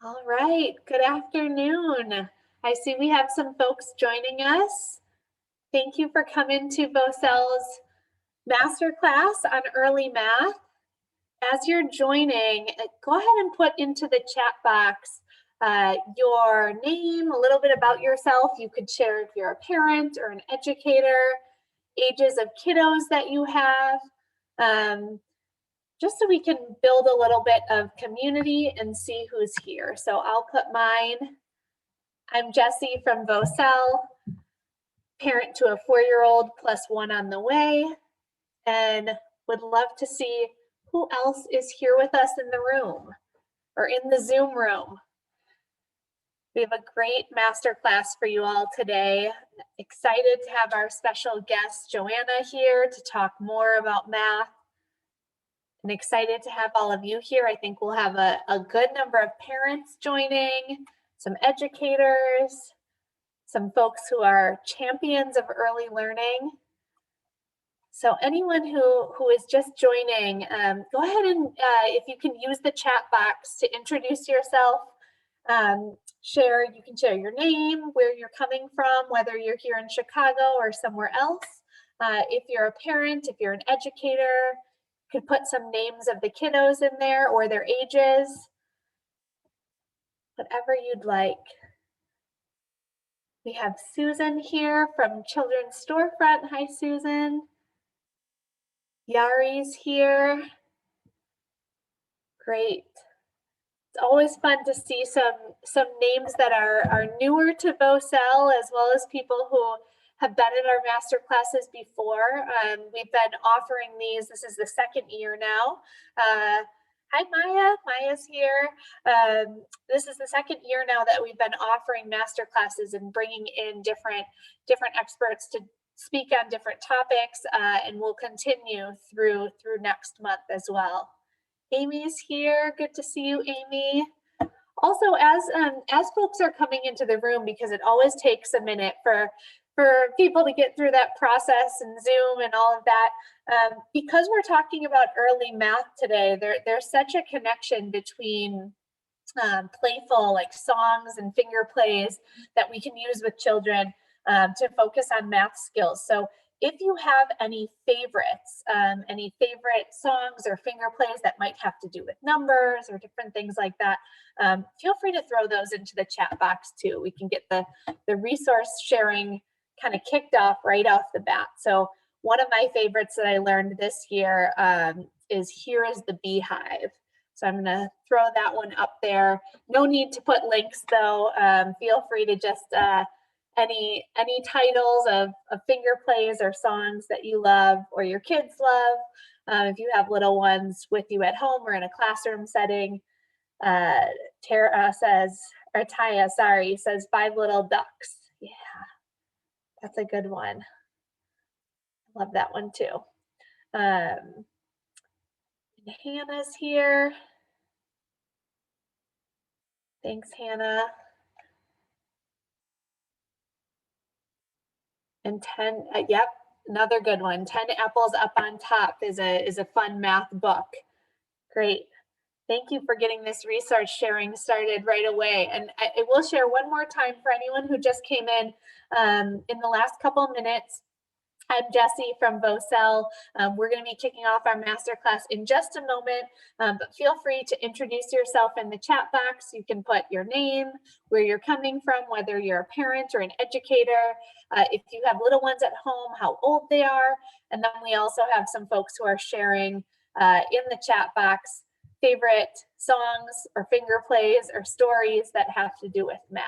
All right, good afternoon. I see we have some folks joining us. Thank you for coming to Bocelle's Masterclass on early math. As you're joining, go ahead and put into the chat box your name, a little bit about yourself. You could share if you're a parent or an educator, ages of kiddos that you have. Just so we can build a little bit of community and see who's here. So I'll put mine. I'm Jessie from VOCEL, parent to a 4-year-old plus one on the way, and would love to see who else is here with us in the room or in the Zoom room. We have a great masterclass for you all today. Excited to have our special guest, Joanna, here to talk more about math. And excited to have all of you here. I think we'll have a good number of parents joining, some educators, some folks who are champions of early learning. So anyone who is just joining, go ahead and if you can use the chat box to introduce yourself, you can share your name, where you're coming from, whether you're here in Chicago or somewhere else. If you're a parent, if you're an educator, could put some names of the kiddos in there or their ages, whatever you'd like. We have Susan here from Children's Storefront. Hi, Susan. Yari's here. Great. It's always fun to see some names that are newer to Bocelle, as well as people who have been in our master classes before. We've been offering these. This is the second year now. Hi, Maya. Maya's here. This is the second year now that we've been offering master classes and bringing in different experts to speak on different topics, and we'll continue through next month as well. Amy's here. Good to see you, Amy. Also, as folks are coming into the room, because it always takes a minute for people to get through that process and Zoom and all of that. Because we're talking about early math today, there's such a connection between playful, like songs and finger plays that we can use with children to focus on math skills. So if you have any favorites, any favorite songs or finger plays that might have to do with numbers or different things like that, feel free to throw those into the chat box too. We can get the resource sharing kind of kicked off right off the bat. So one of my favorites that I learned this year is Here is the Beehive. So I'm gonna throw that one up there. No need to put links though. Feel free to just, any titles of finger plays or songs that you love or your kids love. If you have little ones with you at home or in a classroom setting. Taya says 5 Little Ducks. Yeah. That's a good one. Love that one too. Hannah's here. Thanks, Hannah. And 10, yep, another good one. 10 Apples Up on Top is a fun math book. Great. Thank you for getting this resource sharing started right away. And I will share one more time for anyone who just came in the last couple minutes. I'm Jessie from Bocelle. We're going to be kicking off our masterclass in just a moment, but feel free to introduce yourself in the chat box. You can put your name, where you're coming from, whether you're a parent or an educator, if you have little ones at home, how old they are. And then we also have some folks who are sharing in the chat box favorite songs or finger plays or stories that have to do with math.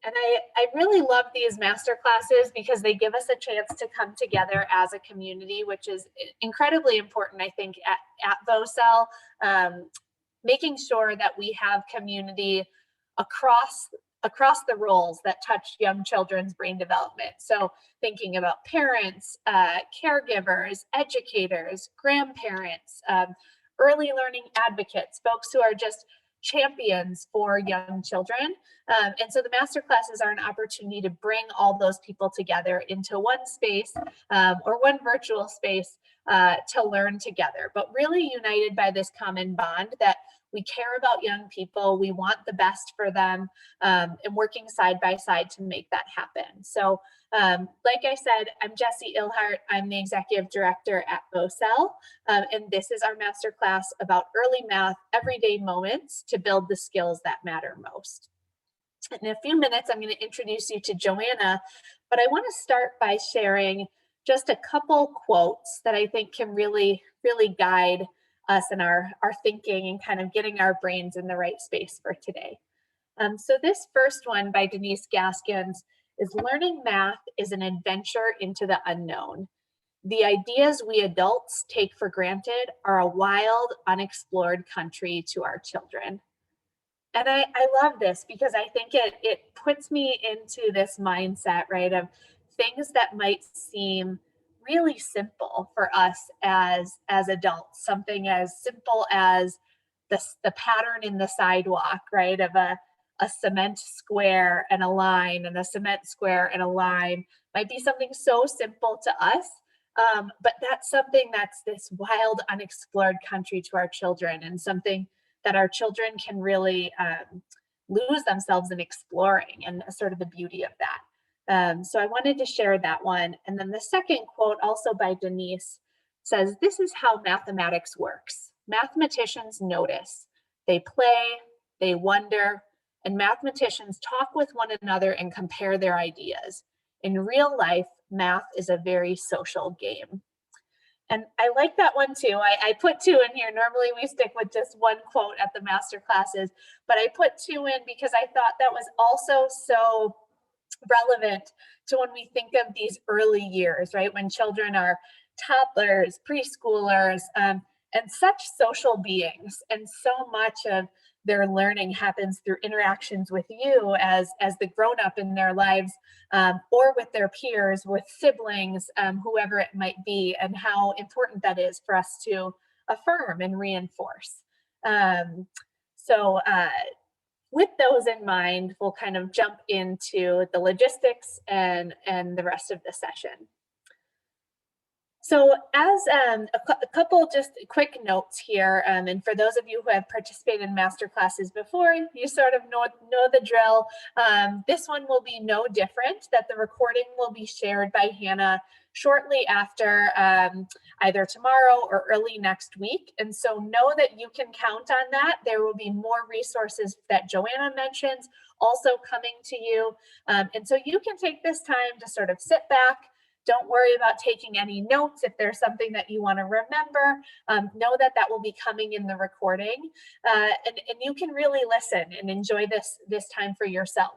And I really love these master classes because they give us a chance to come together as a community, which is incredibly important, I think, at VOCEL, making sure that we have community across the roles that touch young children's brain development. So thinking about parents, caregivers, educators, grandparents, early learning advocates, folks who are just champions for young children. And so the masterclasses are an opportunity to bring all those people together into one space or one virtual space to learn together, but really united by this common bond that we care about young people, we want the best for them, and working side by side to make that happen. So like I said, I'm Jessie Ilhart. I'm the executive director at VOCEL, and this is our masterclass about early math, everyday moments to build the skills that matter most. In a few minutes, I'm going to introduce you to Joanna, but I want to start by sharing just a couple quotes that I think can really guide us in our thinking and kind of getting our brains in the right space for today. So this first one by Denise Gaskins is, learning math is an adventure into the unknown. The ideas we adults take for granted are a wild, unexplored country to our children. And I love this because I think it puts me into this mindset, right, of things that might seem really simple for us as adults, something as simple as the pattern in the sidewalk, right, of a cement square and a line, and a cement square and a line might be something so simple to us, but that's something that's this wild, unexplored country to our children, and something that our children can really lose themselves in exploring, and sort of the beauty of that. So I wanted to share that one. And then the second quote, also by Denise, says, this is how mathematics works. Mathematicians notice, they play, they wonder, and mathematicians talk with one another and compare their ideas. In real life, math is a very social game. And I like that one too. I put two in here. Normally we stick with just one quote at the master classes, but I put two in because I thought that was also so relevant to when we think of these early years, right? When children are toddlers, preschoolers, and such social beings, and so much of their learning happens through interactions with you as the grown-up in their lives, or with their peers, with siblings, whoever it might be, and how important that is for us to affirm and reinforce. With those in mind, we'll kind of jump into the logistics and the rest of the session. So as a couple just quick notes here, and for those of you who have participated in master classes before, you sort of know the drill. This one will be no different, that the recording will be shared by Hannah shortly after, either tomorrow or early next week. And so know that you can count on that. There will be more resources that Joanna mentions also coming to you. And so you can take this time to sort of sit back. Don't worry about taking any notes. If there's something that you want to remember, know that that will be coming in the recording, and you can really listen and enjoy this time for yourself.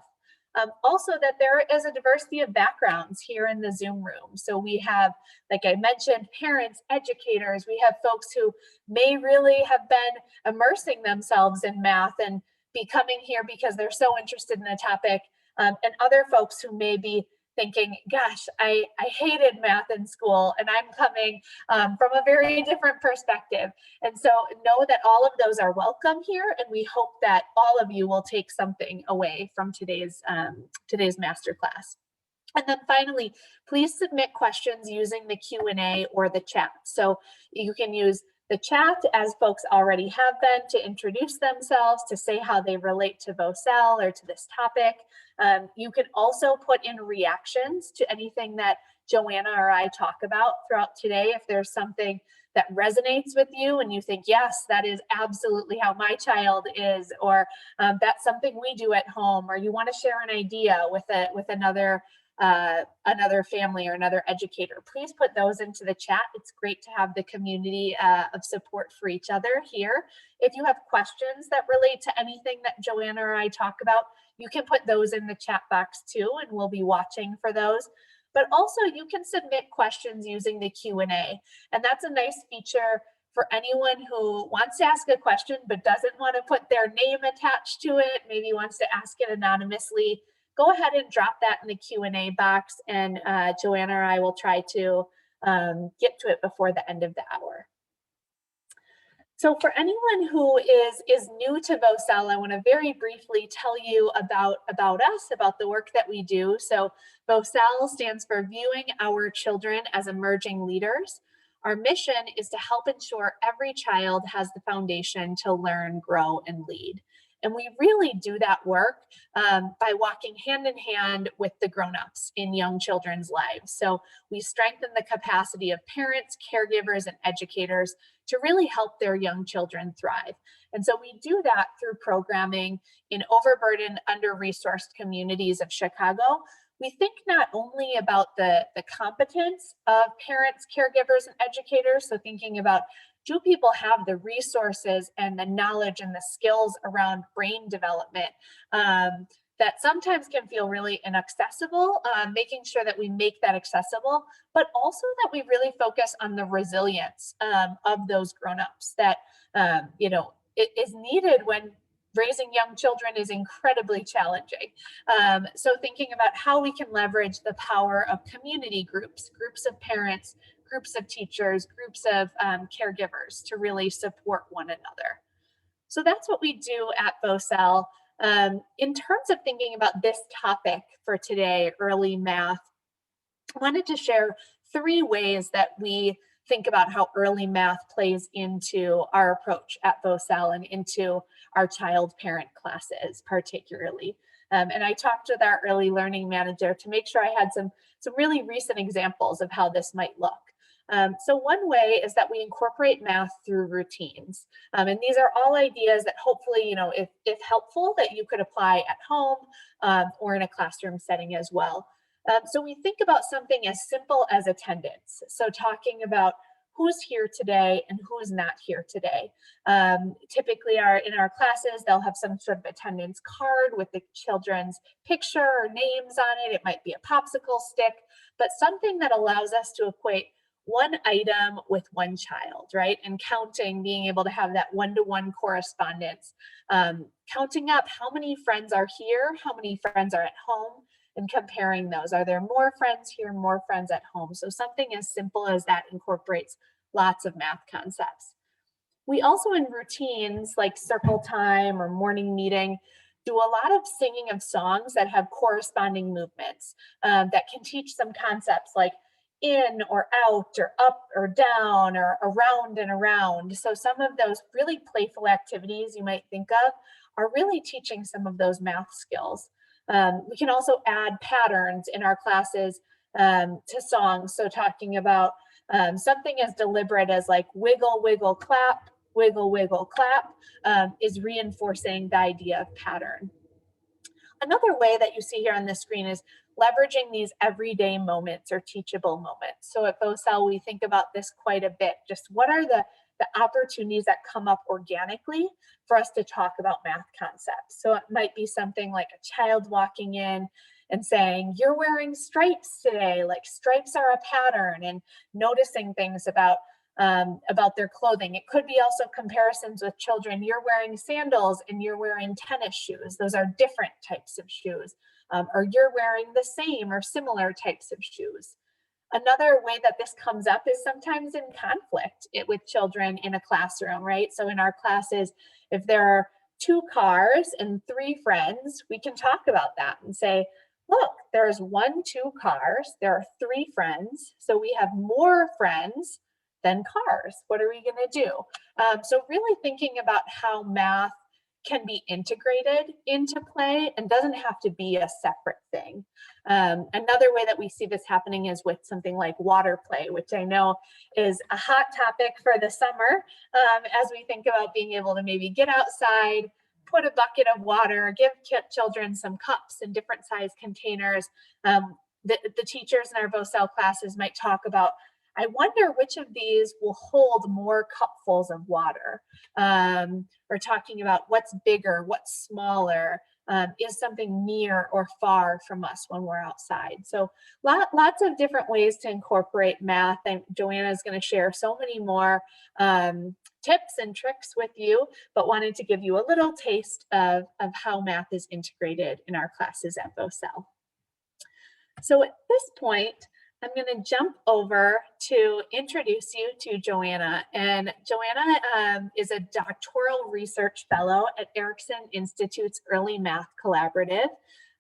Also, that there is a diversity of backgrounds here in the Zoom room. So we have, like I mentioned, parents, educators. We have folks who may really have been immersing themselves in math and be coming here because they're so interested in the topic, and other folks who may be thinking, gosh, I hated math in school, and I'm coming from a very different perspective. And so know that all of those are welcome here, and we hope that all of you will take something away from today's masterclass. And then finally, please submit questions using the Q&A or the chat. So you can use the chat, as folks already have been, to introduce themselves, to say how they relate to VOCEL or to this topic. You can also put in reactions to anything that Joanna or I talk about throughout today. If there's something that resonates with you and you think, yes, that is absolutely how my child is, or that's something we do at home, or you want to share an idea with another family or another educator, please put those into the chat. It's great to have the community of support for each other here. If you have questions that relate to anything that Joanna or I talk about, you can put those in the chat box too, and we'll be watching for those. But also you can submit questions using the Q&A, and that's a nice feature for anyone who wants to ask a question but doesn't want to put their name attached to it, maybe wants to ask it anonymously. Go ahead and drop that in the Q&A box, and Joanna or I will try to get to it before the end of the hour. So for anyone who is new to VOCEL, I want to very briefly tell you about us, about the work that we do. So VOCEL stands for Viewing Our Children as Emerging Leaders. Our mission is to help ensure every child has the foundation to learn, grow, and lead. And we really do that work by walking hand in hand with the grown-ups in young children's lives. So we strengthen the capacity of parents, caregivers, and educators to really help their young children thrive. And so we do that through programming in overburdened, under-resourced communities of Chicago. We think not only about the competence of parents, caregivers, and educators, so thinking about, do people have the resources and the knowledge and the skills around brain development that sometimes can feel really inaccessible, making sure that we make that accessible, but also that we really focus on the resilience of those grown-ups that, it is needed when raising young children is incredibly challenging. So thinking about how we can leverage the power of community groups, groups of parents, groups of teachers, groups of caregivers to really support one another. So that's what we do at VOCEL. In terms of thinking about this topic for today, early math, I wanted to share 3 ways that we think about how early math plays into our approach at VOCEL and into our child parent classes particularly. And I talked with our early learning manager to make sure I had some really recent examples of how this might look. So one way is that we incorporate math through routines. And these are all ideas that hopefully, if helpful, that you could apply at home or in a classroom setting as well. So we think about something as simple as attendance. So talking about who's here today and who is not here today. Typically in our classes, they'll have some sort of attendance card with the children's picture or names on it. It might be a popsicle stick, but something that allows us to equate one item with one child, right? And counting, being able to have that one-to-one correspondence. Counting up how many friends are here, how many friends are at home, and comparing those. Are there more friends here, more friends at home? So something as simple as that incorporates lots of math concepts. We also, in routines like circle time or morning meeting, do a lot of singing of songs that have corresponding movements that can teach some concepts like in or out or up or down or around and around. So some of those really playful activities you might think of are really teaching some of those math skills. We can also add patterns in our classes to songs. So talking about something as deliberate as like wiggle, wiggle, clap, wiggle, wiggle, clap is reinforcing the idea of pattern. Another way that you see here on the screen is leveraging these everyday moments or teachable moments. So at VOCEL, we think about this quite a bit. Just what are the opportunities that come up organically for us to talk about math concepts? So it might be something like a child walking in and saying, you're wearing stripes today, like stripes are a pattern, and noticing things about their clothing. It could be also comparisons with children. You're wearing sandals and you're wearing tennis shoes. Those are different types of shoes. Or you're wearing the same or similar types of shoes. Another way that this comes up is sometimes in conflict with children in a classroom, right? So in our classes, if there are 2 cars and 3 friends, we can talk about that and say, look, there's 1, 2 cars, there are 3 friends, so we have more friends than cars. What are we going to do? So really thinking about how math can be integrated into play and doesn't have to be a separate thing. Another way that we see this happening is with something like water play, which I know is a hot topic for the summer as we think about being able to maybe get outside, put a bucket of water, give children some cups in different size containers. The teachers in our VOCEL classes might talk about, I wonder which of these will hold more cupfuls of water. Or talking about what's bigger, what's smaller, is something near or far from us when we're outside. So lots of different ways to incorporate math. And Joanna is going to share so many more tips and tricks with you, but wanted to give you a little taste of how math is integrated in our classes at VOCEL. So at this point, I'm going to jump over to introduce you to Joanna. And Joanna is a doctoral research fellow at Erickson Institute's Early Math Collaborative.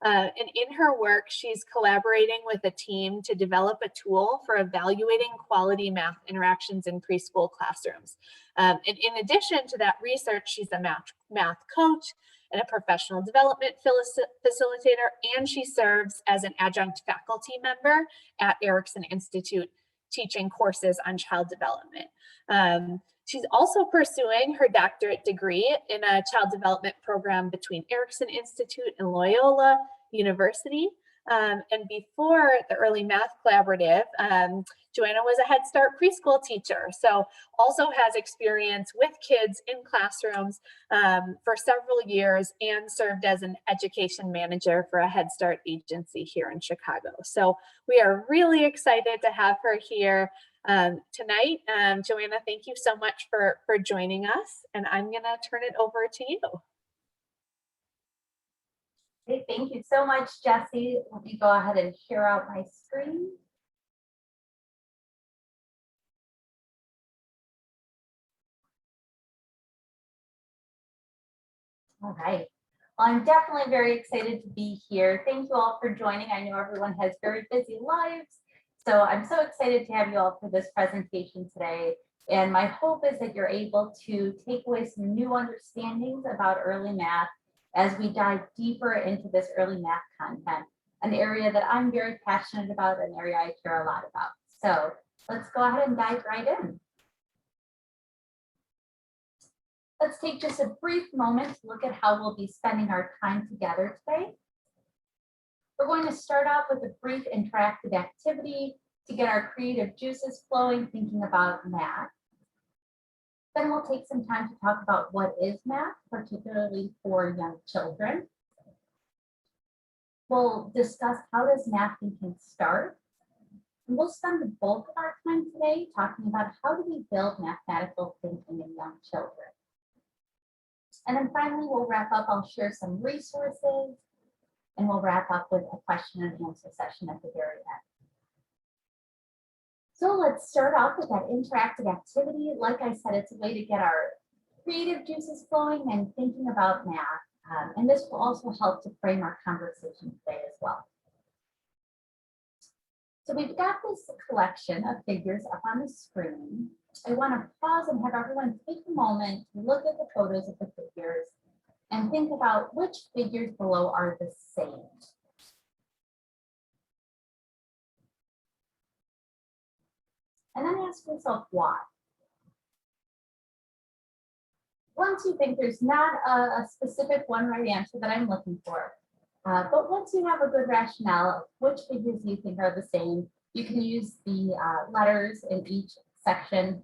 And in her work, she's collaborating with a team to develop a tool for evaluating quality math interactions in preschool classrooms. And in addition to that research, she's a math coach and a professional development facilitator, and she serves as an adjunct faculty member at Erickson Institute, teaching courses on child development. She's also pursuing her doctorate degree in a child development program between Erickson Institute and Loyola University. And before the Early Math Collaborative, Joanna was a Head Start preschool teacher, so also has experience with kids in classrooms for several years and served as an education manager for a Head Start agency here in Chicago. So we are really excited to have her here tonight. Joanna, thank you so much for joining us, and I'm gonna turn it over to you. Hey, thank you so much, Jessie. Let me go ahead and share out my screen. All right. Well, I'm definitely very excited to be here. Thank you all for joining. I know everyone has very busy lives, so I'm so excited to have you all for this presentation today. And my hope is that you're able to take away some new understandings about early math as we dive deeper into this early math content, an area that I'm very passionate about, an area I care a lot about. So let's go ahead and dive right in. Let's take just a brief moment to look at how we'll be spending our time together today. We're going to start off with a brief interactive activity to get our creative juices flowing, thinking about math. Then we'll take some time to talk about what is math, particularly for young children. We'll discuss how does math thinking start. And we'll spend the bulk of our time today talking about how do we build mathematical thinking in young children. And then finally, we'll wrap up. I'll share some resources, and we'll wrap up with a question and answer session at the very end. So let's start off with that interactive activity. Like I said, it's a way to get our creative juices flowing and thinking about math. And this will also help to frame our conversation today as well. So we've got this collection of figures up on the screen. I want to pause and have everyone take a moment to look at the photos of the figures and think about which figures below are the same. And then ask yourself why. Once you think there's not a specific one right answer that I'm looking for, but once you have a good rationale of which figures you think are the same, you can use the letters in each section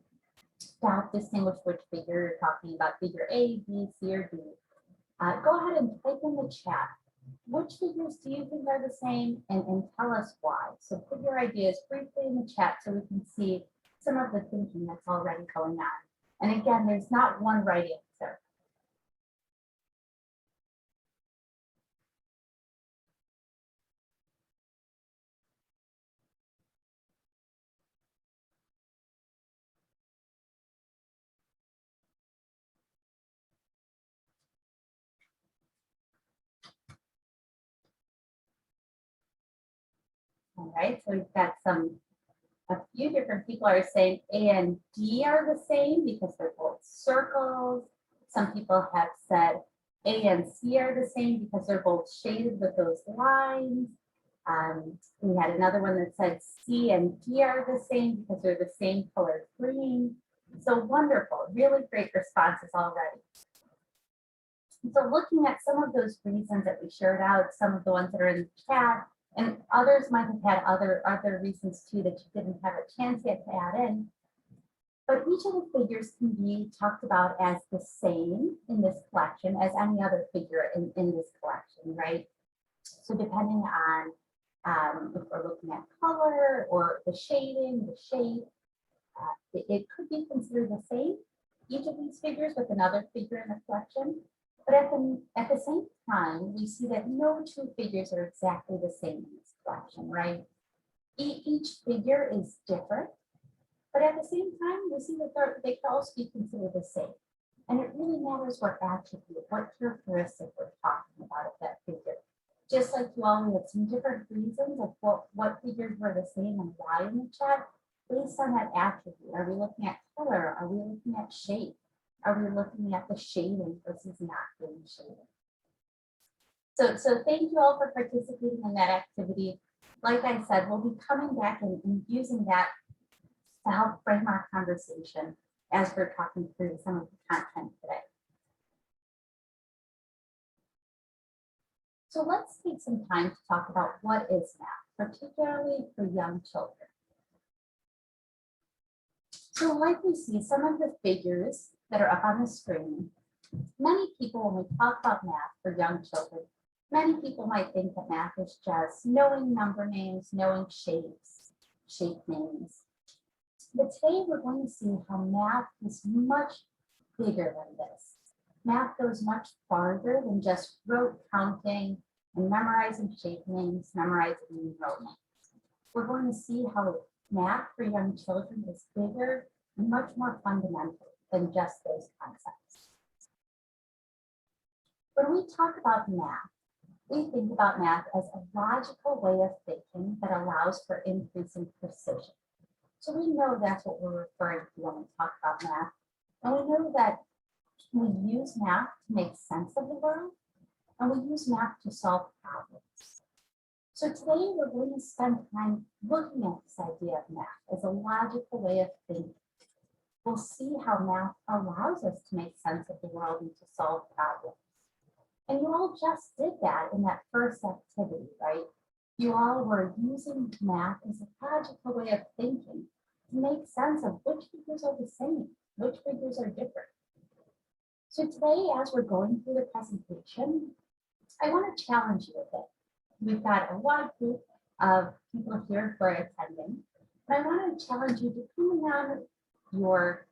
to help distinguish which figure you're talking about, figure A, B, C, or D. Go ahead and type in the chat. Which figures do you think are the same, and tell us why? So put your ideas briefly in the chat so we can see some of the thinking that's already going on. And again, there's not one right answer. All right, so we've got a few different people are saying A and D are the same because they're both circles. Some people have said A and C are the same because they're both shaded with those lines. We had another one that said C and D are the same because they're the same color green. So wonderful, really great responses already. So looking at some of those reasons that we shared out, some of the ones that are in the chat, and others might have had other reasons too that you didn't have a chance yet to add in. But each of the figures can be talked about as the same in this collection as any other figure in this collection, right? So depending on if we're looking at color or the shading, the shape, it could be considered the same, each of these figures with another figure in the collection. But at the same time, we see that no two figures are exactly the same in this collection, right? Each figure is different, but at the same time, we see that they can also be considered the same. And it really matters what attribute, what characteristic we're talking about of that figure. Just like you all, we had some different reasons of what figures were the same and why in the chat, based on that attribute. Are we looking at color? Are we looking at shape? Are we looking at the shading versus not being shaded? So thank you all for participating in that activity. Like I said, we'll be coming back and using that to help frame our conversation as we're talking through some of the content today. So let's take some time to talk about what is math, particularly for young children. So like we see some of the figures that are up on the screen, many people, when we talk about math for young children, many people might think that math is just knowing number names, knowing shapes, shape names. But today we're going to see how math is much bigger than this. Math goes much farther than just rote counting and memorizing shape names, memorizing numeral names. We're going to see how math for young children is bigger and much more fundamental than just those concepts. When we talk about math, we think about math as a logical way of thinking that allows for increasing precision. So we know that's what we're referring to when we talk about math. And we know that we use math to make sense of the world, and we use math to solve problems. So today we're going to spend time looking at this idea of math as a logical way of thinking. We'll see how math allows us to make sense of the world and to solve problems. And you all just did that in that first activity, right? You all were using math as a logical way of thinking to make sense of which figures are the same, which figures are different. So today, as we're going through the presentation, I want to challenge you a bit. We've got a large group of people here who are attending, but I want to challenge you to come on your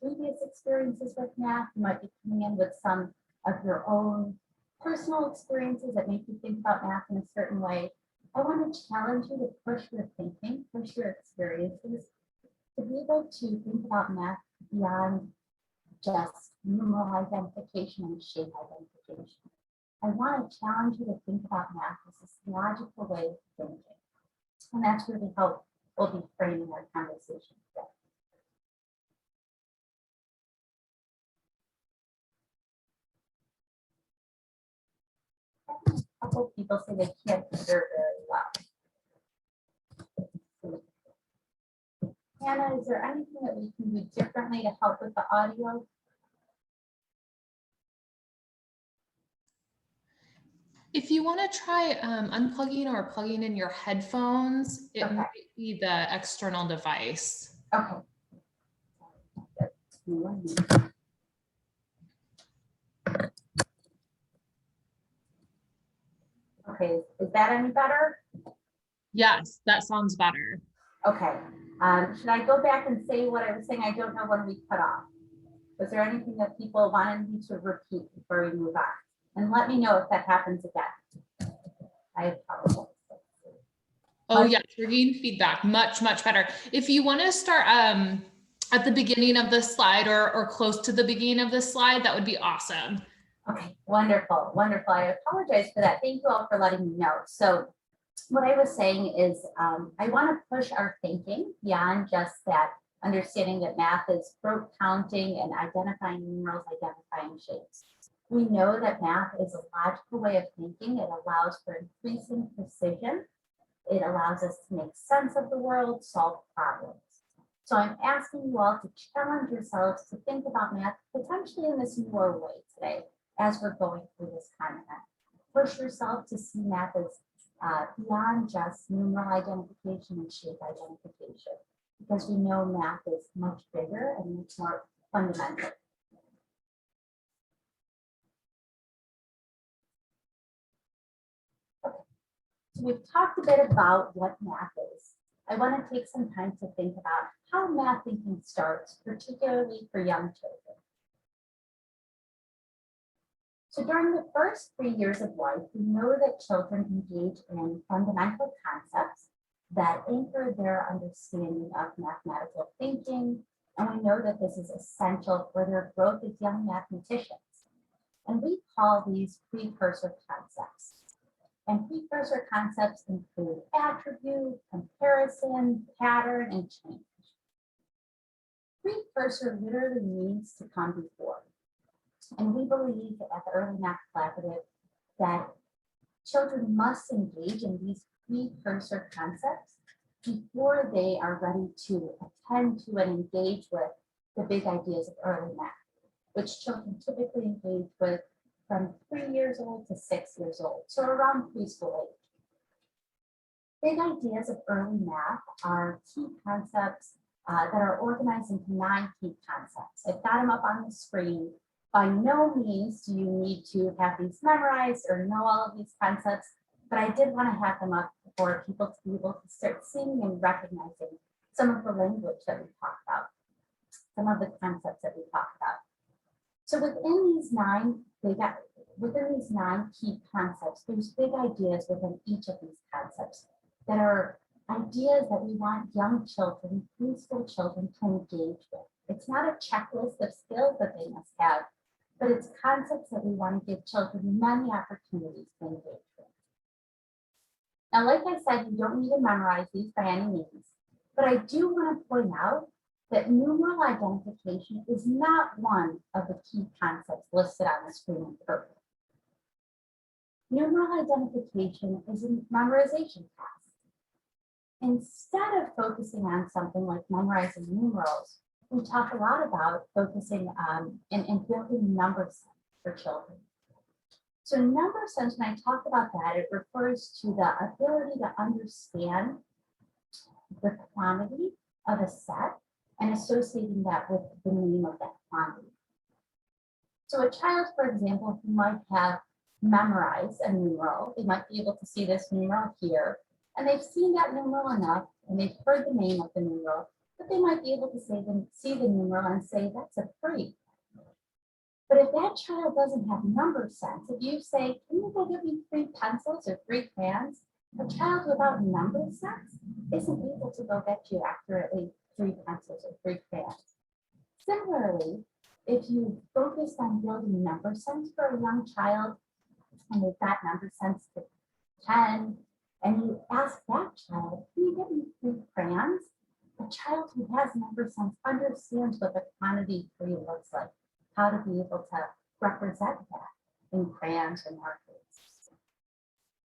previous experiences with math. You might be coming in with some of your own personal experiences that make you think about math in a certain way. I want to challenge you to push your thinking, push your experiences, to be able to think about math beyond just numeral identification and shape identification. I want to challenge you to think about math as this logical way of thinking. And that's really how we'll be framing our conversation today. A couple of people say they can't hear very well. Hannah, is there anything that we can do differently to help with the audio? If you want to try unplugging or plugging in your headphones, it might be the external device. Okay. Okay, is that any better? Yes, that sounds better. Okay. Should I go back and say what I was saying? I don't know when we cut off. Was there anything that people wanted me to repeat before we move on? And let me know if that happens again. I apologize. Oh yes, we're getting feedback. Much better. If you want to start at the beginning of the slide or close to the beginning of the slide, that would be awesome. Okay, wonderful, wonderful. I apologize for that. Thank you all for letting me know. So what I was saying is I want to push our thinking beyond just that understanding that math is rote counting and identifying numerals, identifying shapes. We know that math is a logical way of thinking. It allows for increasing precision. It allows us to make sense of the world, solve problems. So I'm asking you all to challenge yourselves to think about math potentially in this newer way today as we're going through this content. Push yourself to see math as beyond just numeral identification and shape identification, because we know math is much bigger and much more fundamental. Okay. So we've talked a bit about what math is. I want to take some time to think about how math thinking starts, particularly for young children. So during the first 3 years of life, we know that children engage in fundamental concepts that anchor their understanding of mathematical thinking. And we know that this is essential for their growth as young mathematicians. And we call these precursor concepts. And precursor concepts include attribute, comparison, pattern, and change. Precursor literally means to come before. And we believe at the Early Math Collaborative that children must engage in these precursor concepts before they are ready to attend to and engage with the big ideas of early math, which children typically engage with from 3 years old to 6 years old, so around preschool age. Big ideas of early math are key concepts that are organized into 9 key concepts. I've got them up on the screen. By no means do you need to have these memorized or know all of these concepts, but I did want to have them up for people to be able to start seeing and recognizing some of the language that we talked about, some of the concepts that we talked about. So within these 9 key concepts, there's big ideas within each of these concepts that are ideas that we want young children, preschool children, to engage with. It's not a checklist of skills that they must have, but it's concepts that we want to give children many opportunities to engage with. Now, like I said, you don't need to memorize these by any means, but I do want to point out that numeral identification is not one of the key concepts listed on the screen in purple. Numeral identification is a memorization task. Instead of focusing on something like memorizing numerals, we talk a lot about focusing on and building number sense for children. So number sense, when I talk about that, it refers to the ability to understand the quantity of a set and associating that with the name of that quantity. So a child, for example, who might have memorized a numeral, they might be able to see this numeral here, and they've seen that numeral enough, and they've heard the name of the numeral, but they might be able to see the numeral and say, that's a 3. But if that child doesn't have number sense, if you say, can you go get me 3 pencils or 3 crayons? A child without number sense isn't able to go get you accurately 3 pencils or 3 crayons. Similarly, if you focused on building number sense for a young child, and they've got number sense to 10, and you ask that child, can you get me 3 crayons? A child who has number sense understands what the quantity 3 looks like, how to be able to represent that in crayons and markers.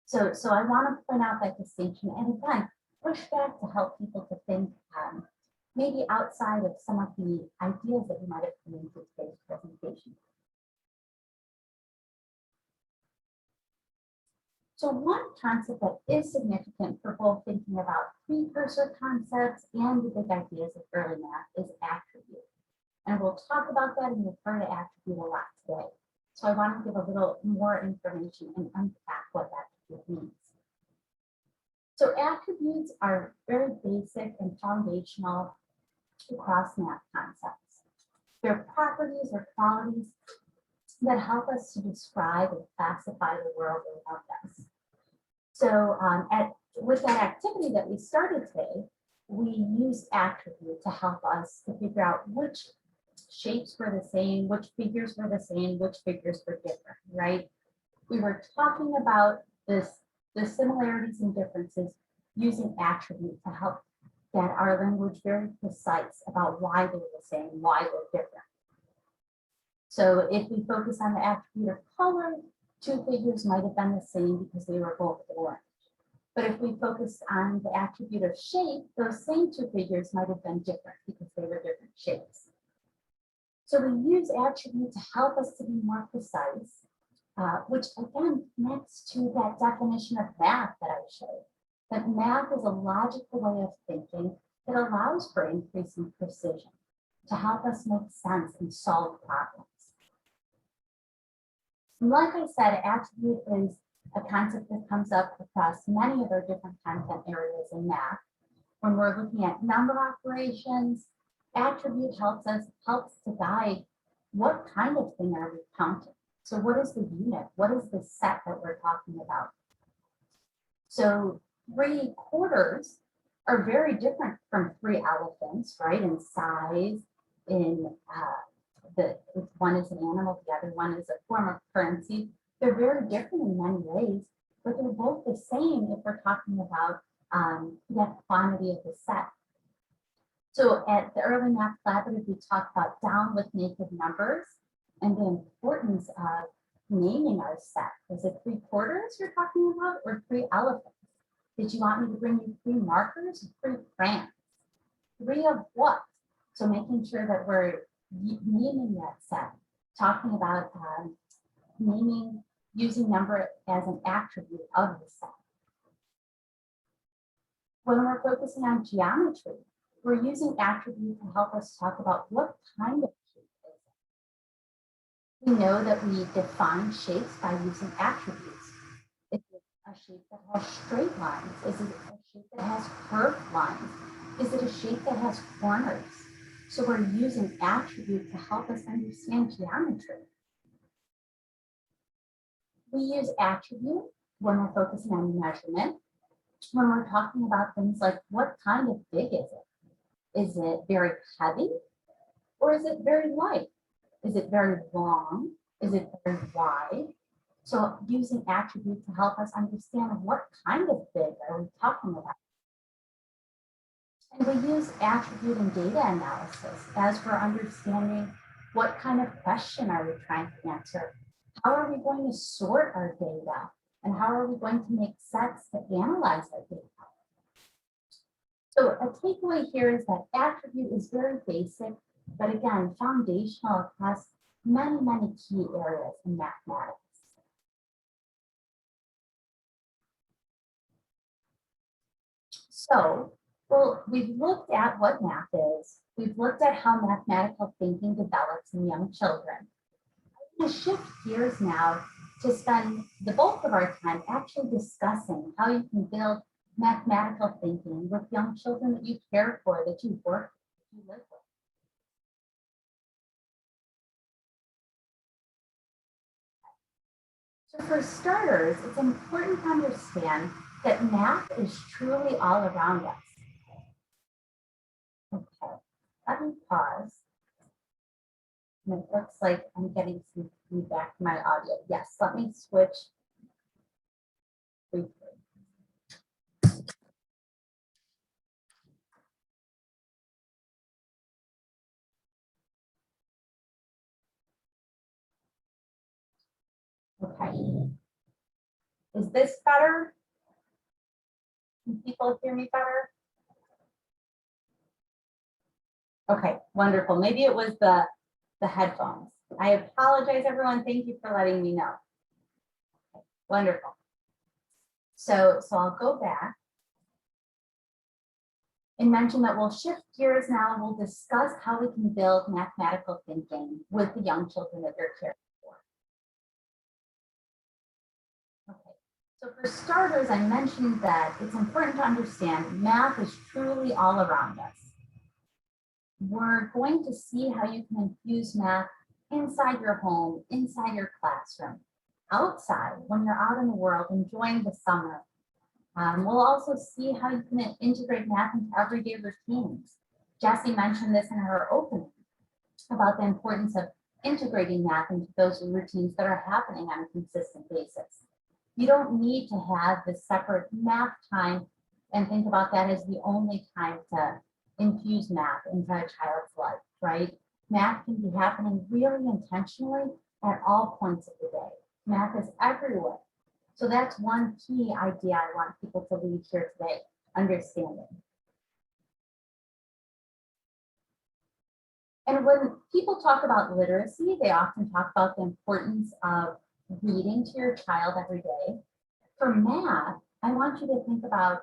So I want to point out that distinction, and again, push back to help people to think maybe outside of some of the ideas that you might have come into today's presentation. So one concept that is significant for both thinking about precursor concepts and the big ideas of early math is attribute. And we'll talk about that and refer to attribute a lot today. So I want to give a little more information and unpack what attribute means. So attributes are very basic and foundational across math concepts. They're properties or qualities that help us to describe and classify the world around us. So with that activity that we started today, we used attribute to help us to figure out which shapes were the same, which figures were the same, which figures were different, right? We were talking about the similarities and differences using attribute to help get our language very precise about why they were the same, why they're different. So if we focus on the attribute of color, 2 figures might have been the same because they were both orange. But if we focus on the attribute of shape, those same 2 figures might have been different because they were different shapes. So we use attribute to help us to be more precise, which again connects to that definition of math that I showed. That math is a logical way of thinking that allows for increasing precision to help us make sense and solve problems. And like I said, attribute is a concept that comes up across many of our different content areas in math. When we're looking at number operations, attribute helps to guide what kind of thing are we counting. So what is the unit? What is the set that we're talking about? So 3/4 are very different from 3 elephants, right? In size, in one is an animal, the other one is a form of currency. They're very different in many ways, but they're both the same if we're talking about the quantity of the set. So at the early math collaborative, we talked about down with naked numbers and the importance of naming our set. Is it 3 quarters you're talking about or 3 elephants? Did you want me to bring you 3 markers or 3 crayons? 3 of what? So making sure that we're naming that set, talking about naming, using number as an attribute of the set. When we're focusing on geometry, we're using attribute to help us talk about what kind of shape is it. We know that we define shapes by using attributes. Is it a shape that has straight lines? Is it a shape that has curved lines? Is it a shape that has corners? So we're using attribute to help us understand geometry. We use attribute when we're focusing on measurement, when we're talking about things like what kind of big is it? Is it very heavy or is it very light? Is it very long? Is it very wide? So using attribute to help us understand what kind of big are we talking about. And we use attribute and data analysis as we're understanding what kind of question are we trying to answer? How are we going to sort our data? And how are we going to make sets to analyze our data? So a takeaway here is that attribute is very basic, but again, foundational across many, many key areas in mathematics. So, well, we've looked at what math is. We've looked at how mathematical thinking develops in young children. I'm going to shift gears now to spend the bulk of our time actually discussing how you can build mathematical thinking with young children that you care for, that you work with, you live with. So for starters, it's important to understand that math is truly all around us. Okay, let me pause. And it looks like I'm getting some feedback from my audio. Yes, let me switch briefly. Okay. Is this better? Can people hear me better? Okay, wonderful. Maybe it was the headphones. I apologize, everyone. Thank you for letting me know. Okay, wonderful. So I'll go back and mention that we'll shift gears now and we'll discuss how we can build mathematical thinking with the young children that they're caring for. Okay, so for starters, I mentioned that it's important to understand math is truly all around us. We're going to see how you can infuse math inside your home, inside your classroom, outside when you're out in the world enjoying the summer. We'll also see how you can integrate math into everyday routines. Jessie mentioned this in her opening about the importance of integrating math into those routines that are happening on a consistent basis. You don't need to have this separate math time and think about that as the only time to infuse math into a child's life, right? Math can be happening really intentionally at all points of the day. Math is everywhere. So that's one key idea I want people to leave here today, understanding. And when people talk about literacy, they often talk about the importance of reading to your child every day. For math, I want you to think about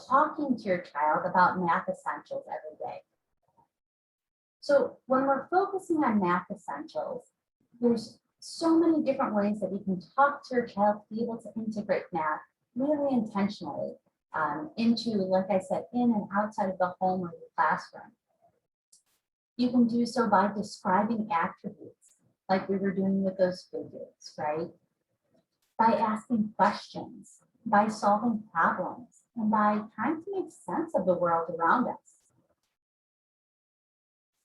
talking to your child about math essentials every day. So when we're focusing on math essentials, there's so many different ways that we can talk to your child to be able to integrate math really intentionally into, like I said, in and outside of the home or the classroom. You can do so by describing attributes, like we were doing with those figures, right? By asking questions, by solving problems, and by trying to make sense of the world around us.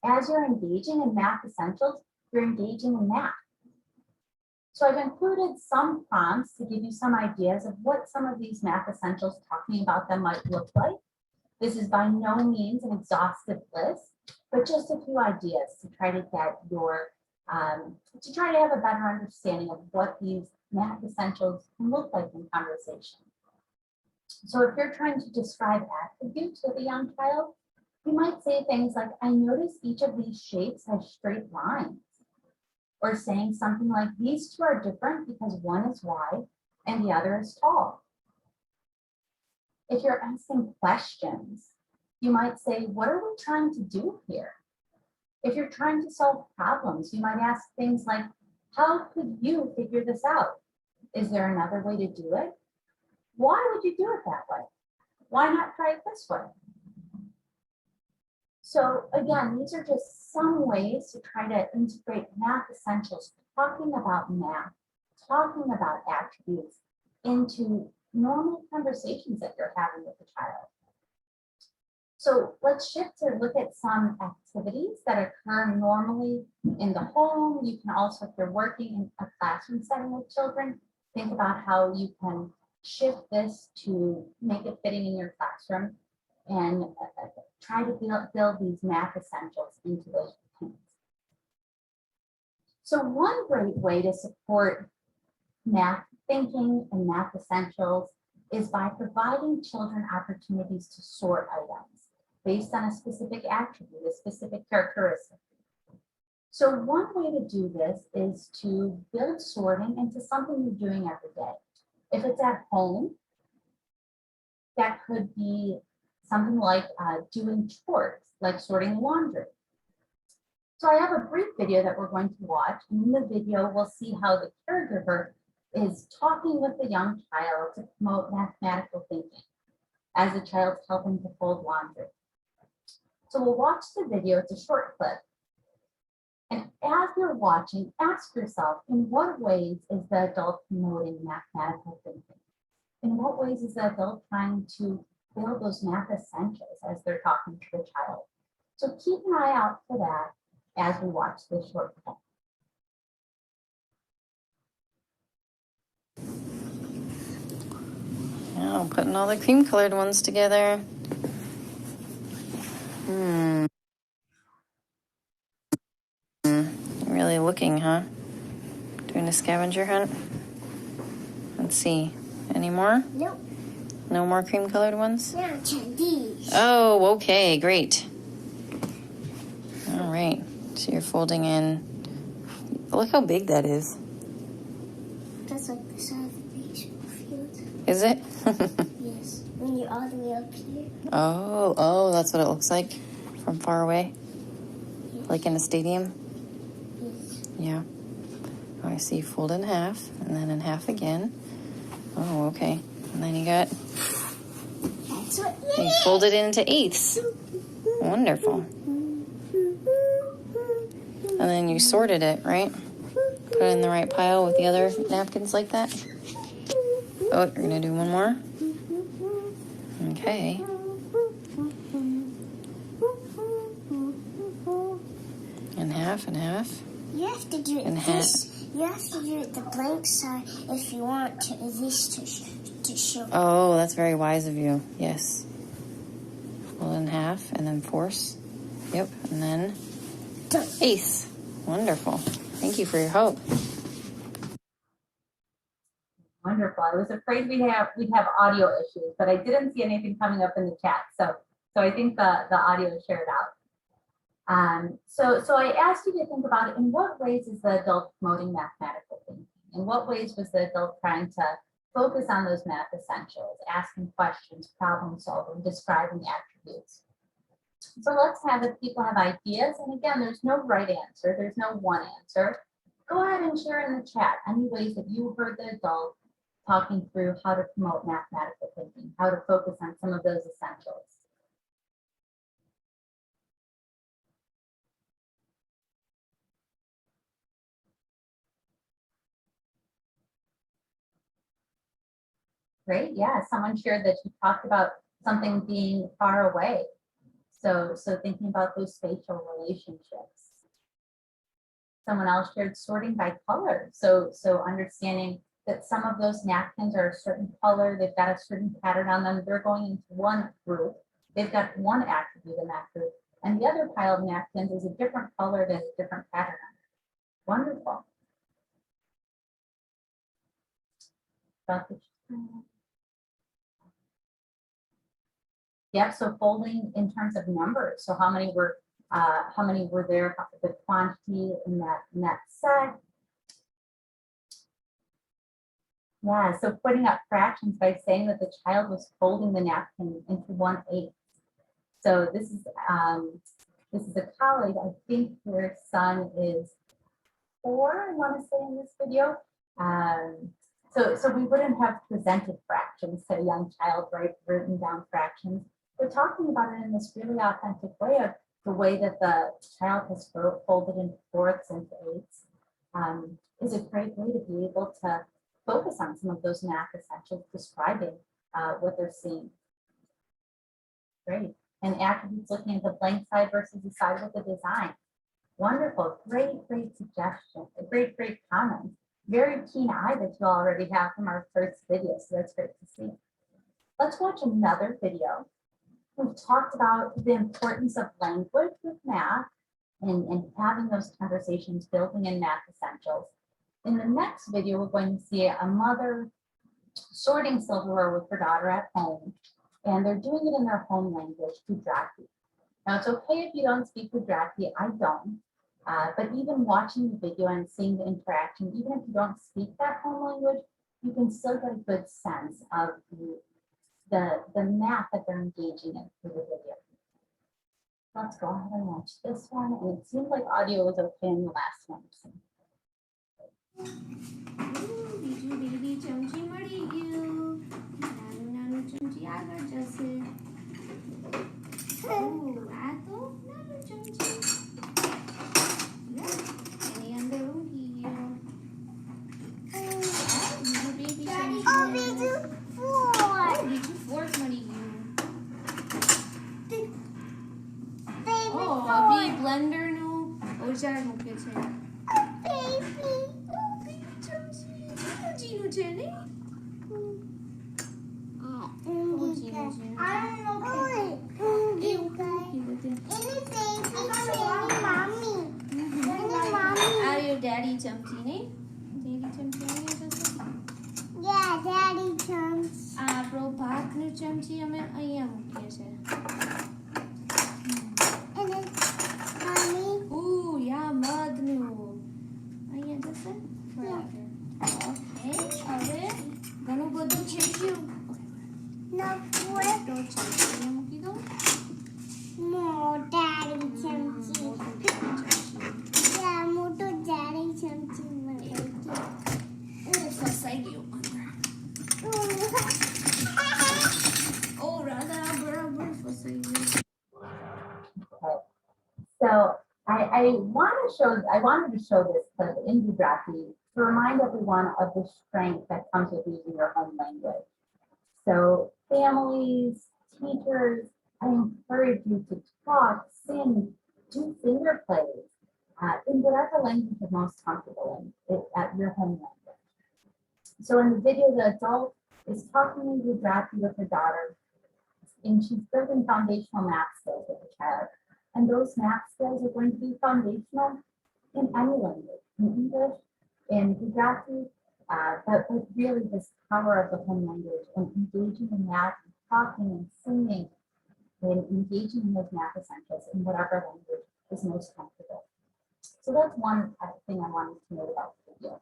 As you're engaging in math essentials, you're engaging in math. So I've included some prompts to give you some ideas of what some of these math essentials talking about them might look like. This is by no means an exhaustive list, but just a few ideas to try to get your, to try to have a better understanding of what these math essentials can look like in conversation. So if you're trying to describe attributes with a young child, you might say things like, I notice each of these shapes has straight lines. Or saying something like, these two are different because one is wide and the other is tall. If you're asking questions, you might say, what are we trying to do here? If you're trying to solve problems, you might ask things like, how could you figure this out? Is there another way to do it? Why would you do it that way? Why not try it this way? So again, these are just some ways to try to integrate math essentials, talking about math, talking about attributes into normal conversations that you're having with the child. So let's shift to look at some activities that occur normally in the home. You can also, if you're working in a classroom setting with children, think about how you can shift this to make it fitting in your classroom and try to build these math essentials into those routines. So one great way to support math thinking and math essentials is by providing children opportunities to sort items based on a specific attribute, a specific characteristic. So one way to do this is to build sorting into something you're doing every day. If it's at home, that could be something like doing chores, like sorting laundry. So I have a brief video that we're going to watch. And in the video, we'll see how the caregiver is talking with the young child to promote mathematical thinking as the child's helping to fold laundry. So we'll watch the video. It's a short clip. And as you're watching, ask yourself, in what ways is the adult promoting mathematical thinking? In what ways is the adult trying to build those math essentials as they're talking to the child? So keep an eye out for that as we watch this short clip. Oh, putting all the cream colored ones together. Really looking, huh? Doing a scavenger hunt. Let's see. Any more? Nope. No more cream colored ones? Now try these. Oh, okay, great. All right. So you're folding in. Look how big that is. That's like the size of the baseball field. Is it? Yes. When you're all the way up here. Oh, that's what it looks like from far away. Yes. Like in a stadium? Yes. Yeah. Oh, I see. Fold in half and then in half again. Oh, okay. And then you got, That's what you fold it into eighths. Wonderful. And then you sorted it, right? Put it in the right pile with the other napkins like that. Oh, you're gonna do one more? Okay. And half and half. You have to do it And this. You have to do it the blank side if you want to this to show. Oh, that's very wise of you. Yes. Fold in half and then force. Yep. And then eighths. Wonderful. Thank you for your help. Wonderful. I was afraid we'd have audio issues, but I didn't see anything coming up in the chat. So I think the audio shared out. So I asked you to think about it. In what ways is the adult promoting mathematical thinking? In what ways was the adult trying to focus on those math essentials, asking questions, problem solving, describing attributes? So let's have, if people have ideas, and again, there's no right answer, there's no one answer. Go ahead and share in the chat any ways that you heard the adult talking through how to promote mathematical thinking, how to focus on some of those essentials. great. Yeah, someone shared that she talked about something being far away. So thinking about those spatial relationships. Someone else shared sorting by color. So understanding that some of those napkins are a certain color, they've got a certain pattern on them, they're going into one group. They've got one attribute in that group. And the other pile of napkins is a different color, that has a different pattern on it. Wonderful. Yep, so folding in terms of numbers. So how many were there, the quantity in that set. Yeah, so putting up fractions by saying that the child was folding the napkin into 1/8. So this is a colleague, I think their son is 4, I want to say in this video. So we wouldn't have presented fractions to a young child, right, written down fractions. We're talking about it in this really authentic way of the way that the child has folded into 4ths and 8ths is a great way to be able to focus on some of those math essentials, describing what they're seeing. Great. And attributes, looking at the blank side versus the side with the design. Wonderful. Great suggestion. Great comment. Very keen eye that you already have from our first video. So that's great to see. Let's watch another video. We've talked about the importance of language with math and having those conversations, building in math essentials. In the next video, we're going to see a mother sorting silverware with her daughter at home, and they're doing it in their home language, Gujarati. Now, it's okay if you don't speak Gujarati, I don't, but even watching the video and seeing the interaction, even if you don't speak that home language, you can still get a good sense of the math that they're engaging in through the video. Let's go ahead and watch this one, and it seems like audio was okay in the last one. So. બીજું baby ચમચી મળી ગયું નાનું ચમચી આગળ જશે આ તો નાનું ચમચી એની અંદર ઊંઘી ગયો બીજું બેબી ચમચી બીજું ફોર્ક મળી ગયું આ બી બ્લેન્ડરનું ઓજાર મૂકે છે Daddy chumsy, ne? Daddy chumsy Yeah, daddy chumps. Bro, ભાત નું ચમચી અમે અહીંયા મૂકીએ છે. And then mommy. Ooh, yeah, mud નું. અહીંયા જશે? Forever. Okay, હવે ઘણું બધું થઈ ગયું. No, what? તો ચમચી મૂકી દો. More daddy chumsy. Yeah, મોટો daddy chumsy મળે છે. ફસાઈ ગયો અંદર. Oh, રાધા બરાબર ફસાઈ ગયો. So I wanted to show this clip in Gujarati to remind everyone of the strength that comes with using your home language. So families, teachers, I encourage you to talk, sing, do finger plays in whatever language you're most comfortable in at your home language. So in the video, the adult is talking in Gujarati with her daughter, and she's building foundational math skills with the child. And those math skills are going to be foundational in any language, in English, in Gujarati, but really this power of the home language and engaging in math, and talking and singing, and engaging in those math essentials in whatever language is most comfortable. So that's one thing I wanted to note about the video.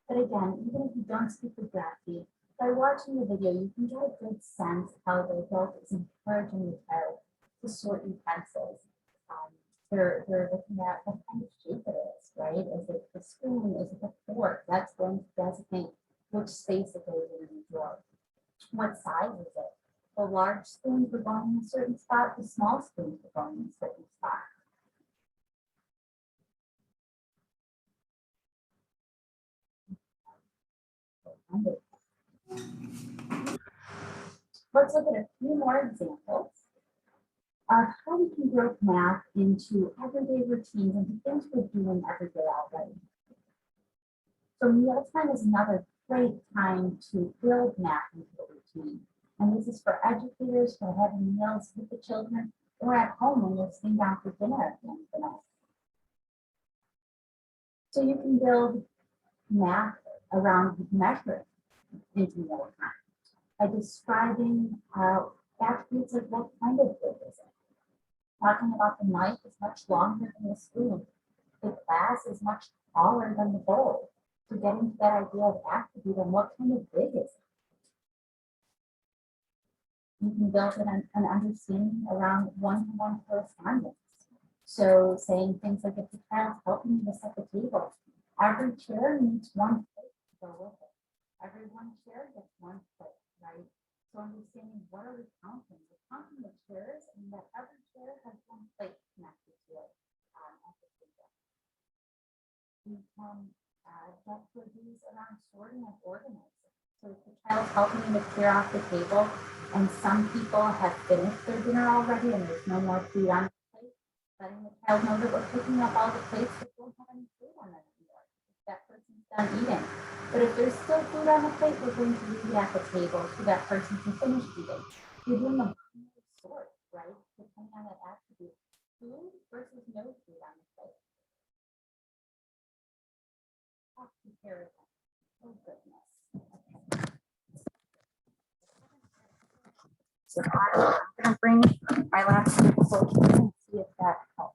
But again, even if you don't speak Gujarati, by watching the video, you can get a good sense how the adult is encouraging the child to sort utensils. They're looking at what kind of shape it is, right? Is it a spoon? Is it a fork? That's going to designate which space it goes in the drawer. What size is it? The large spoons are going in a certain spot, the small spoons are going in a certain spot. let's look at a few more examples of how we can build math into everyday routines and things we're doing every day already. So mealtime is another great time to build math into a routine. And this is for educators for having meals with the children or at home when you're sitting down for dinner at the end of the night. So you can build math around measuring into mealtime by describing attributes like what kind of food is it. Talking about the knife is much longer than the spoon. The glass is much taller than the bowl. To get into that idea of attribute and what kind of big is it. You can build an understanding around one-to-one correspondence. So saying things like, if the child's helping you to set the table, every chair needs one plate to go with it. Every one chair gets one plate, right? So understanding what are we counting? We're counting the chairs and that every chair has one plate connected to it at the table. You can get reviews around sorting and organizing. So if the child's helping you to clear off the table and some people have finished their dinner already and there's no more food on the plate, letting the child know that we're picking up all the plates that don't have any food on them anymore. That person's done eating. But if there's still food on the plate, we're going to leave it at the table so that person can finish eating. You're doing a binary sort, right? Depending on that attribute. Food versus no food on the plate. Oh goodness. Okay. So I'm going to bring my last closer and see if that helps.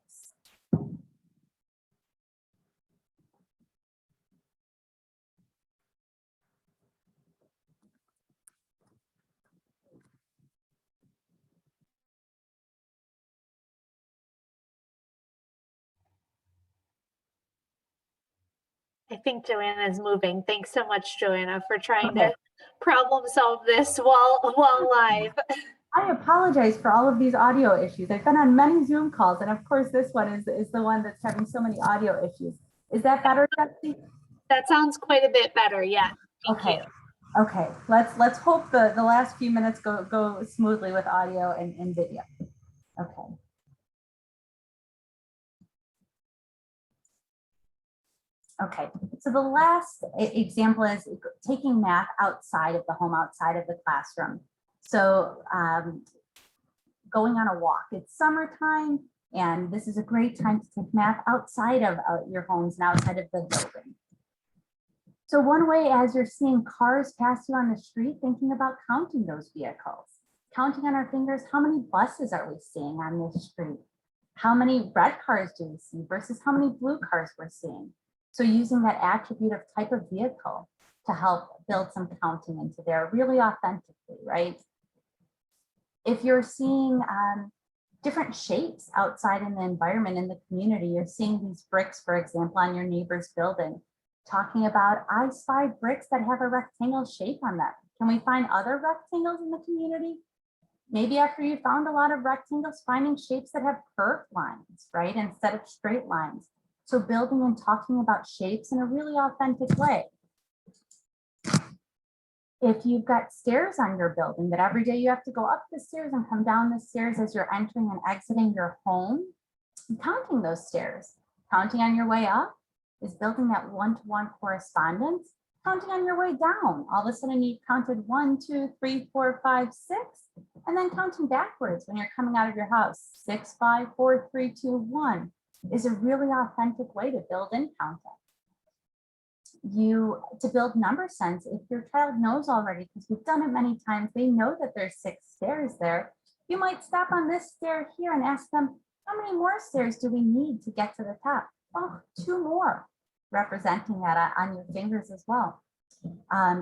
I think Joanna is moving. Thanks so much, Joanna, for trying to problem solve this while live. I apologize for all of these audio issues. I've been on many Zoom calls, and of course, this one is the one that's having so many audio issues. Is that better, Betsy? That sounds quite a bit better. Yeah. Okay. Okay. Let's hope the last few minutes go smoothly with audio and video. Okay. Okay, so the last example is taking math outside of the home, outside of the classroom. So going on a walk. It's summertime, and this is a great time to take math outside of your homes and outside of the building. So one way, as you're seeing cars pass you on the street, thinking about counting those vehicles. Counting on our fingers, how many buses are we seeing on this street? How many red cars do we see versus how many blue cars we're seeing? So using that attribute of type of vehicle to help build some counting into there really authentically, right? If you're seeing different shapes outside in the environment, in the community, you're seeing these bricks, for example, on your neighbor's building, talking about, I spy bricks that have a rectangle shape on them. Can we find other rectangles in the community? Maybe after you found a lot of rectangles, finding shapes that have curved lines, right? Instead of straight lines. So building and talking about shapes in a really authentic way. If you've got stairs on your building that every day you have to go up the stairs and come down the stairs as you're entering and exiting your home, counting those stairs, counting on your way up is building that one-to-one correspondence. Counting on your way down, all of a sudden you counted 1, 2, 3, 4, 5, 6, and then counting backwards when you're coming out of your house, 6, 5, 4, 3, 2, 1 is a really authentic way to build in counting. To build number sense, if your child knows already, because we've done it many times, they know that there's 6 stairs there. You might stop on this stair here and ask them, how many more stairs do we need to get to the top? Oh, 2 more, representing that on your fingers as well.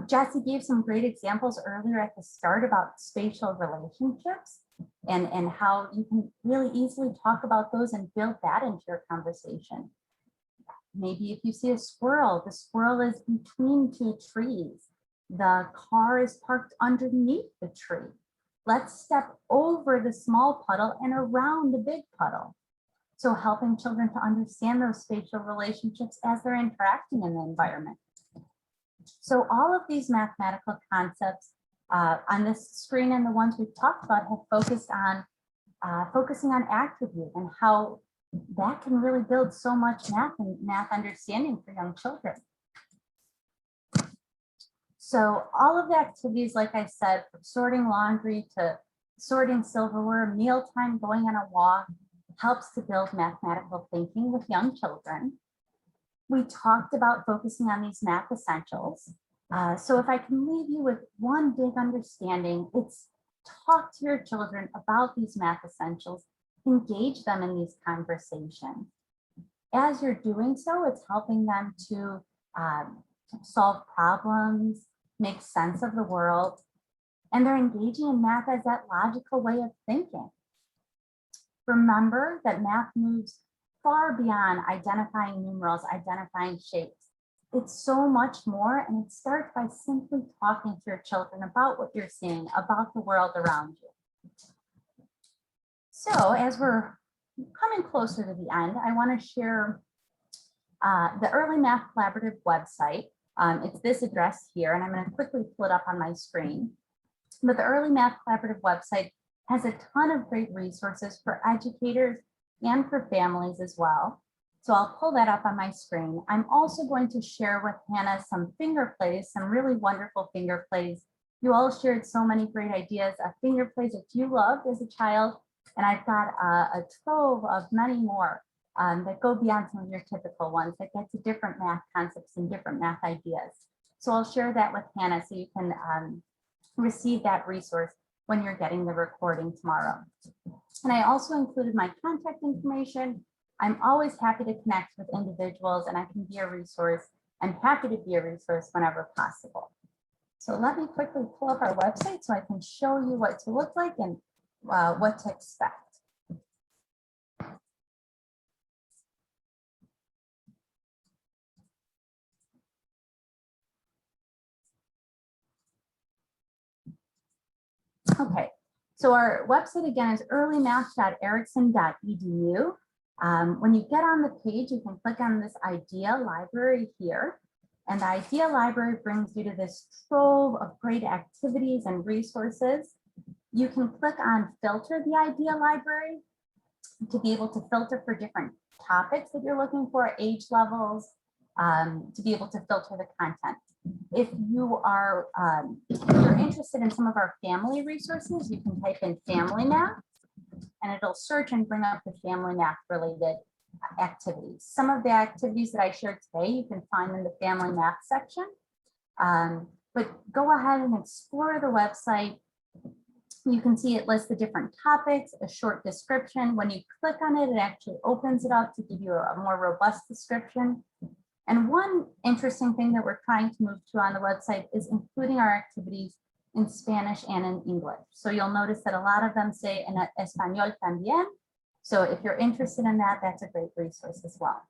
Jessie gave some great examples earlier at the start about spatial relationships and how you can really easily talk about those and build that into your conversation. Maybe if you see a squirrel, the squirrel is between 2 trees. The car is parked underneath the tree. Let's step over the small puddle and around the big puddle. So helping children to understand those spatial relationships as they're interacting in the environment. So all of these mathematical concepts on this screen and the ones we've talked about have focused on focusing on attribute and how that can really build so much math and math understanding for young children. So all of the activities, like I said, from sorting laundry to sorting silverware, mealtime, going on a walk, helps to build mathematical thinking with young children. We talked about focusing on these math essentials. So if I can leave you with one big understanding, it's talk to your children about these math essentials, engage them in these conversations. As you're doing so, it's helping them to solve problems, make sense of the world, and they're engaging in math as that logical way of thinking. Remember that math moves far beyond identifying numerals, identifying shapes. It's so much more, and it starts by simply talking to your children about what you're seeing, about the world around you. So as we're coming closer to the end, I want to share the Early Math Collaborative website. It's this address here, and I'm going to quickly pull it up on my screen. But the Early Math Collaborative website has a ton of great resources for educators and for families as well. So I'll pull that up on my screen. I'm also going to share with Hannah some finger plays, some really wonderful finger plays. You all shared so many great ideas of finger plays that you loved as a child. And I've got a trove of many more that go beyond some of your typical ones that get to different math concepts and different math ideas. So I'll share that with Hannah so you can receive that resource when you're getting the recording tomorrow. And I also included my contact information. I'm always happy to connect with individuals, and I can be a resource. I'm happy to be a resource whenever possible. So let me quickly pull up our website so I can show you what to look like and what to expect. Okay, so our website again is earlymath.erickson.edu. When you get on the page, you can click on this idea library here. And the idea library brings you to this trove of great activities and resources. You can click on filter the idea library to be able to filter for different topics that you're looking for, age levels, to be able to filter the content. If you're interested in some of our family resources, you can type in family math and it'll search and bring up the family math related activities. Some of the activities that I shared today, you can find in the family math section. But go ahead and explore the website. You can see it lists the different topics, a short description. When you click on it, it actually opens it up to give you a more robust description. And one interesting thing that we're trying to move to on the website is including our activities in Spanish and in English. So you'll notice that a lot of them say en español también. So if you're interested in that, that's a great resource as well.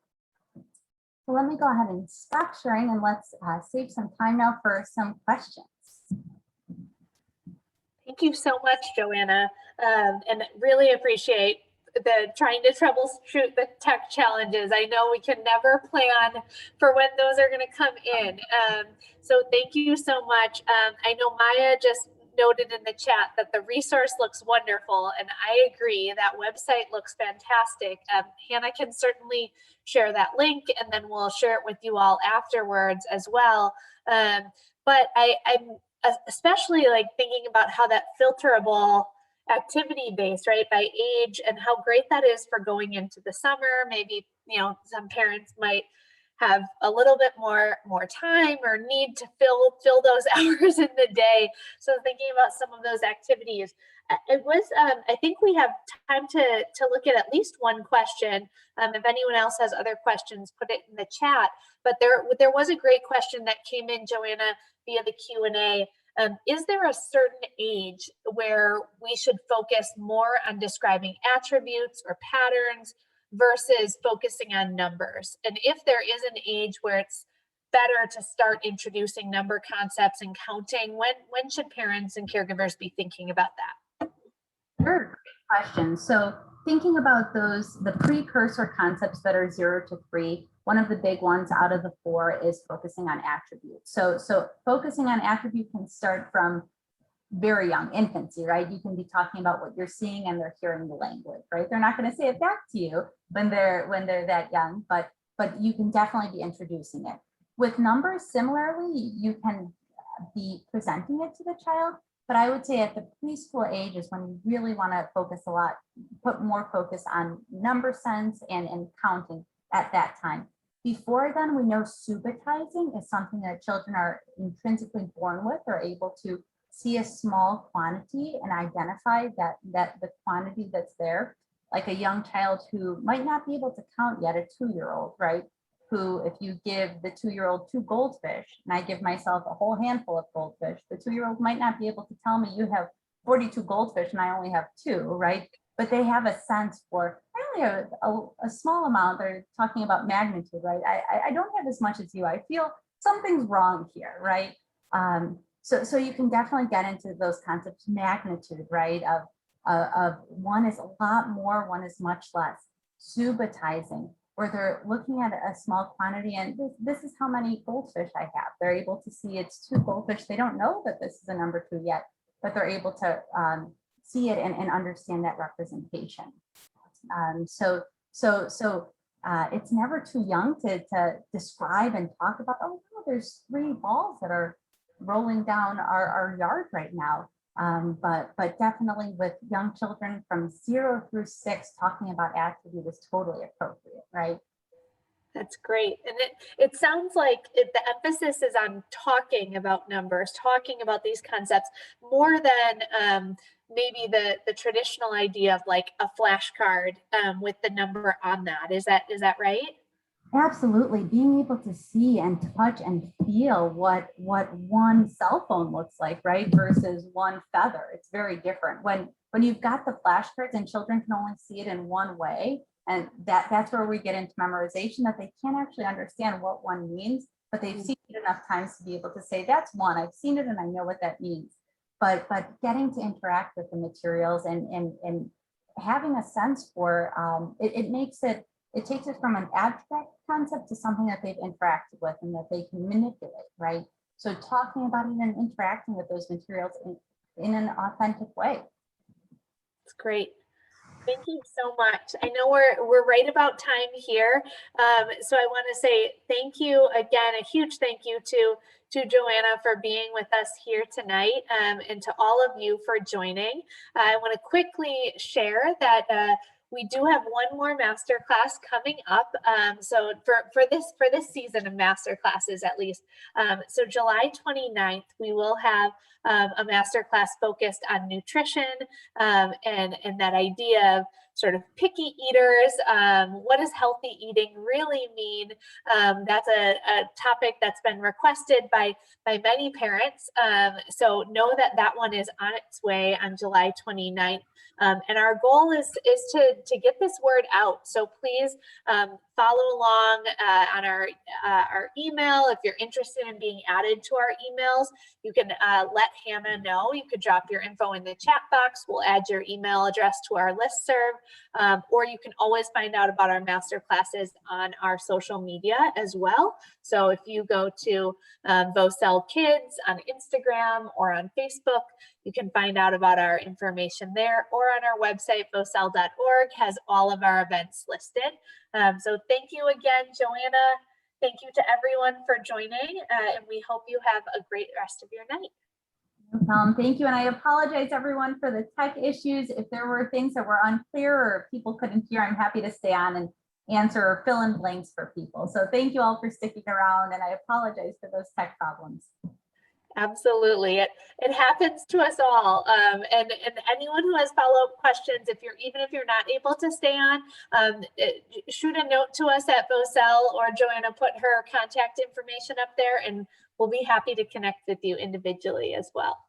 So let me go ahead and stop sharing and let's save some time now for some questions. Thank you so much, Joanna, and really appreciate the trying to troubleshoot the tech challenges. I know we can never plan for when those are going to come in. So thank you so much. I know Maya just noted in the chat that the resource looks wonderful, and I agree, that website looks fantastic. Hannah can certainly share that link, and then we'll share it with you all afterwards as well. But I'm especially like thinking about how that filterable activity based, right, by age, and how great that is for going into the summer. Maybe, you know, some parents might have a little bit more time or need to fill those hours in the day. So thinking about some of those activities, it was I think we have time to look at least one question. If anyone else has other questions, put it in the chat. But there was a great question that came in, Joanna, via the Q&A. Is there a certain age where we should focus more on describing attributes or patterns versus focusing on numbers? And if there is an age where it's better to start introducing number concepts and counting, when should parents and caregivers be thinking about that? Sure, great question. So thinking about the precursor concepts that are 0 to 3, one of the big ones out of the 4 is focusing on attributes. So focusing on attribute can start from very young, infancy, right? You can be talking about what you're seeing and they're hearing the language, right? They're not going to say it back to you when they're that young, but you can definitely be introducing it. With numbers, similarly, you can be presenting it to the child, but I would say at the preschool age is when you really want to focus a lot, put more focus on number sense and counting at that time. Before then, we know subitizing is something that children are intrinsically born with. They're able to see a small quantity and identify that the quantity that's there, like a young child who might not be able to count yet, a 2-year-old, right? Who, if you give the 2-year-old 2 goldfish, and I give myself a whole handful of goldfish, the 2-year-old might not be able to tell me you have 42 goldfish and I only have 2, right? But they have a sense for, I only have a small amount. They're talking about magnitude, right? I don't have as much as you. I feel something's wrong here, right? So you can definitely get into those concepts, magnitude, right? Of one is a lot more, one is much less. Subitizing, where they're looking at a small quantity and this is how many goldfish I have. They're able to see it's 2 goldfish. They don't know that this is a number 2 yet, but they're able to see it and understand that representation. So it's never too young to describe and talk about, oh, no, there's 3 balls that are rolling down our yard right now. But definitely with young children from 0 through 6, talking about activity was totally appropriate, right? That's great. And it sounds like the emphasis is on talking about numbers, talking about these concepts more than maybe the traditional idea of like a flashcard with the number on that. Is that right? Absolutely. Being able to see and touch and feel what one cell phone looks like, right? Versus one feather. It's very different. When you've got the flashcards and children can only see it in one way, and that's where we get into memorization, that they can't actually understand what one means, but they've seen it enough times to be able to say, that's one, I've seen it and I know what that means. But getting to interact with the materials and having a sense for it takes it from an abstract concept to something that they've interacted with and that they can manipulate, right? So talking about it and interacting with those materials in an authentic way. It's great. Thank you so much. I know we're right about time here. So I want to say thank you again, a huge thank you to Joanna for being with us here tonight, and to all of you for joining. I want to quickly share that we do have one more masterclass coming up. So for this season of masterclasses, at least. So July 29th, we will have a masterclass focused on nutrition and that idea of sort of picky eaters. What does healthy eating really mean? That's a topic that's been requested by many parents. So know that one is on its way on July 29th. And our goal is to get this word out. So please follow along on our email. If you're interested in being added to our emails, you can let Hannah know. You could drop your info in the chat box. We'll add your email address to our listserv, or you can always find out about our master classes on our social media as well. So if you go to VOCEL Kids on Instagram or on Facebook, you can find out about our information there, or on our website, vocel.org has all of our events listed. So thank you again, Joanna. Thank you to everyone for joining, and we hope you have a great rest of your night. Thank you. And I apologize everyone for the tech issues. If there were things that were unclear or people couldn't hear, I'm happy to stay on and answer or fill in blanks for people. So thank you all for sticking around, and I apologize for those tech problems. Absolutely. It happens to us all. And anyone who has follow-up questions, even if you're not able to stay on, shoot a note to us at VOCEL, or Joanna put her contact information up there, and we'll be happy to connect with you individually as well.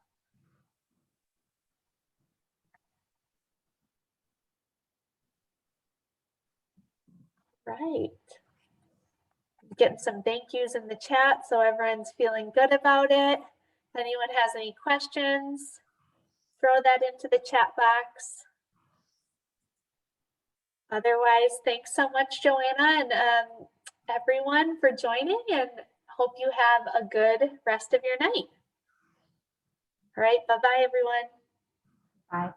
Right. Getting some thank yous in the chat so everyone's feeling good about it. If anyone has any questions, throw that into the chat box. Otherwise, thanks so much, Joanna, and everyone for joining, and hope you have a good rest of your night. All right, bye-bye, everyone. Bye.